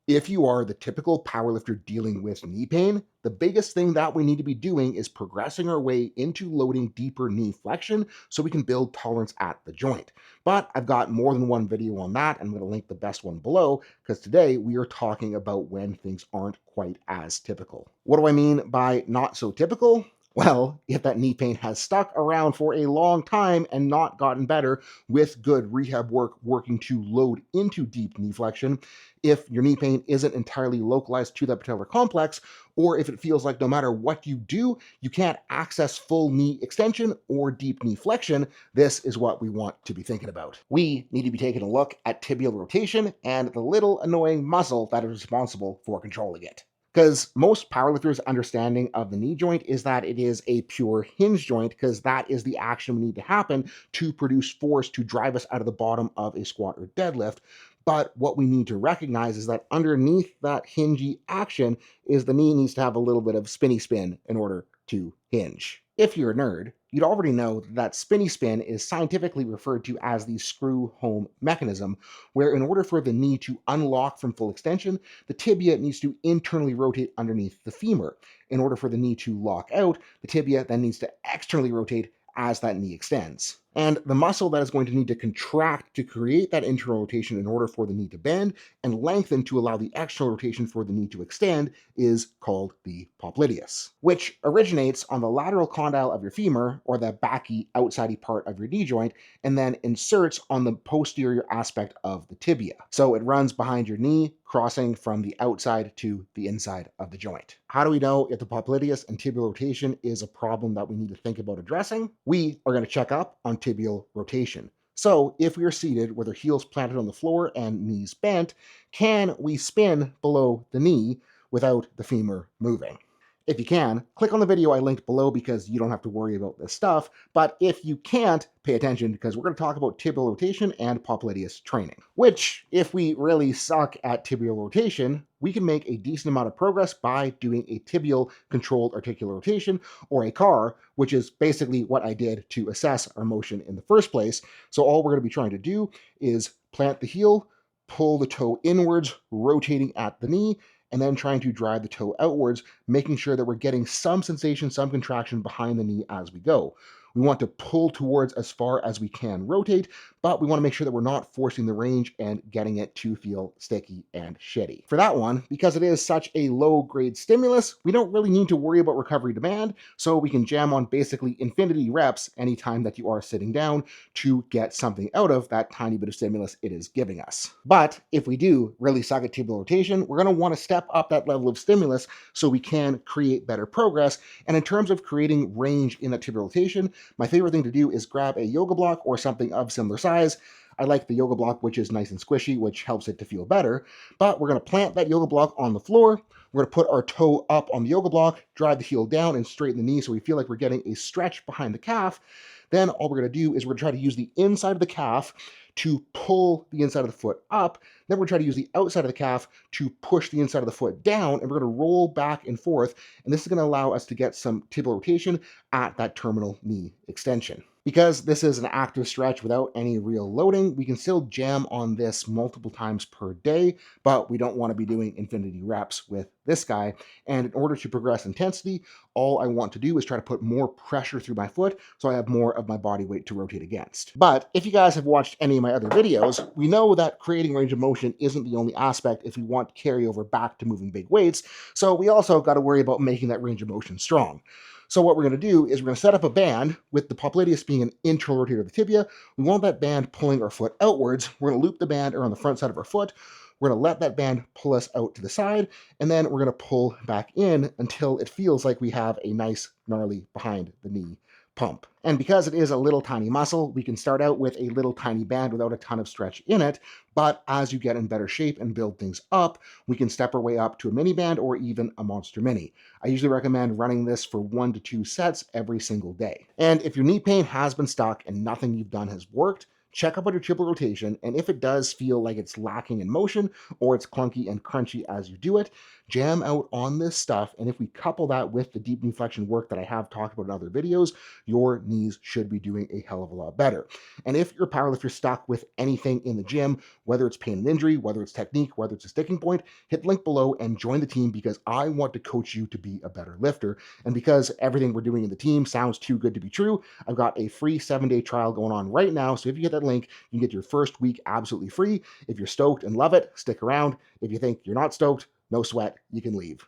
If you are the typical powerlifter dealing with knee pain, the biggest thing that we need to be doing is progressing our way into loading deeper knee flexion so we can build tolerance at the joint. But I've got more than one video on that. I'm going to link the best one below because today we are talking about when things aren't quite as typical. What do I mean by not so typical? Well, if that knee pain has stuck around for a long time and not gotten better with good rehab work working to load into deep knee flexion, if your knee pain isn't entirely localized to that patellar complex, or if it feels like no matter what you do, you can't access full knee extension or deep knee flexion, this is what we want to be thinking about. We need to be taking a look at tibial rotation and the little annoying muscle that is responsible for controlling it. Because most powerlifters' understanding of the knee joint is that it is a pure hinge joint, because that is the action we need to happen to produce force to drive us out of the bottom of a squat or deadlift. But what we need to recognize is that underneath that hingy action is the knee needs to have a little bit of spinny spin in order to hinge. If you're a nerd, you'd already know that spinny spin is scientifically referred to as the screw home mechanism, where in order for the knee to unlock from full extension, the tibia needs to internally rotate underneath the femur. In order for the knee to lock out, the tibia then needs to externally rotate as that knee extends. And the muscle that is going to need to contract to create that internal rotation in order for the knee to bend and lengthen to allow the external rotation for the knee to extend is called the popliteus, which originates on the lateral condyle of your femur, or the backy, outsidey part of your knee joint, and then inserts on the posterior aspect of the tibia. So it runs behind your knee, crossing from the outside to the inside of the joint. How do we know if the popliteus and tibial rotation is a problem that we need to think about addressing? We are going to check up on tibial rotation. So if we are seated with our heels planted on the floor and knees bent, can we spin below the knee without the femur moving? If you can, click on the video I linked below because you don't have to worry about this stuff. But if you can't, pay attention because we're going to talk about tibial rotation and popliteus training, which, if we really suck at tibial rotation, we can make a decent amount of progress by doing a tibial controlled articular rotation, or a CAR, which is basically what I did to assess our motion in the first place. So all we're going to be trying to do is plant the heel, pull the toe inwards, rotating at the knee, and then trying to drive the toe outwards, making sure that we're getting some sensation, some contraction behind the knee as we go. We want to pull towards as far as we can rotate, but we want to make sure that we're not forcing the range and getting it to feel sticky and shitty. For that one, because it is such a low-grade stimulus, we don't really need to worry about recovery demand, so we can jam on basically infinity reps anytime that you are sitting down to get something out of that tiny bit of stimulus it is giving us. But if we do really suck at tibial rotation, we're going to want to step up that level of stimulus so we can create better progress. And in terms of creating range in that tibial rotation, my favorite thing to do is grab a yoga block or something of similar size. I like the yoga block, which is nice and squishy, which helps it to feel better. But we're going to plant that yoga block on the floor. We're going to put our toe up on the yoga block, drive the heel down, and straighten the knee so we feel like we're getting a stretch behind the calf. Then all we're going to do is we're going to try to use the inside of the calf to pull the inside of the foot up. Then we're going to try to use the outside of the calf to push the inside of the foot down, and we're going to roll back and forth. And this is going to allow us to get some tibial rotation at that terminal knee extension. Because this is an active stretch without any real loading, we can still jam on this multiple times per day, but we don't want to be doing infinity reps with this guy. And in order to progress intensity, all I want to do is try to put more pressure through my foot so I have more of my body weight to rotate against. But if you guys have watched any of my other videos, we know that creating range of motion isn't the only aspect if we want carryover back to moving big weights, so we also got to worry about making that range of motion strong. So what we're going to do is we're going to set up a band with the popliteus being an internal rotator of the tibia. We want that band pulling our foot outwards. We're going to loop the band around the front side of our foot. We're going to let that band pull us out to the side, and then we're going to pull back in until it feels like we have a nice, gnarly behind the knee pump. And because it is a little tiny muscle, we can start out with a little tiny band without a ton of stretch in it, but as you get in better shape and build things up, we can step our way up to a mini band or even a monster mini. I usually recommend running this for 1 to 2 sets every single day. And if your knee pain has been stuck and nothing you've done has worked, Check up on your triple rotation, and if it does feel like it's lacking in motion or it's clunky and crunchy as you do it, jam out on this stuff. And if we couple that with the deep knee flexion work that I have talked about in other videos, your knees should be doing a hell of a lot better. And if you're a powerlifter stuck with anything in the gym, whether it's pain and injury, whether it's technique, whether it's a sticking point, hit the link below and join the team, because I want to coach you to be a better lifter. And because everything we're doing in the team sounds too good to be true, I've got a free 7-day trial going on right now. So if you hit that link, you can get your first week absolutely free. If you're stoked and love it, stick around. If you think you're not stoked, no sweat, you can leave.